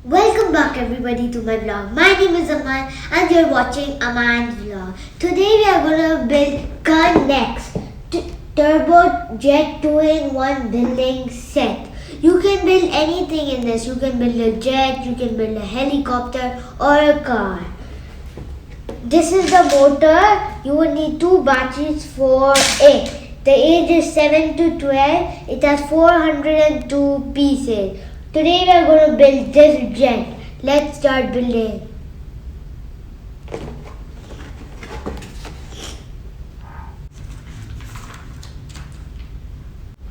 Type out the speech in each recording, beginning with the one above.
Welcome back everybody to my vlog. My name is Aman and you're watching Aman's vlog. Today we are going to build Knex Turbo Jet 2-in-1 building set. You can build anything in this. You can build a jet, you can build a helicopter or a car. This is the motor. You will need 2 batteries for it. The age is 7 to 12. It has 402 pieces. Today we are going to build this jet. Let's start building.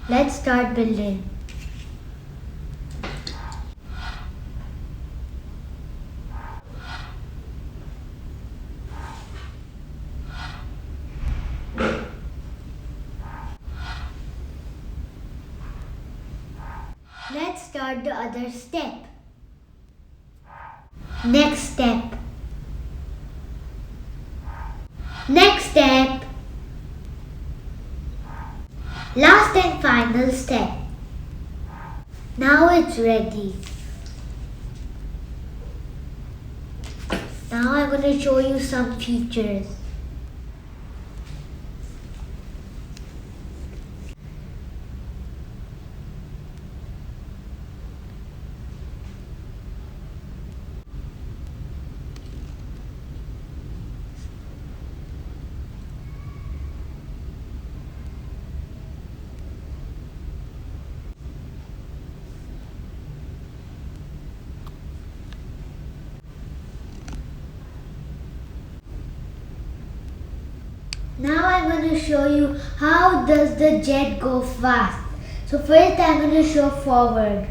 Let's start building. Let's start the other step. Next step. Next step. Last and final step. Now it's ready. Now I'm going to show you some features. Now I'm going to show you how does the jet go fast. So first I'm going to show forward.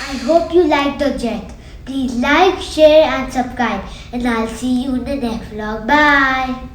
I hope you like the jet. Please like, share and subscribe, and I'll see you in the next vlog. Bye.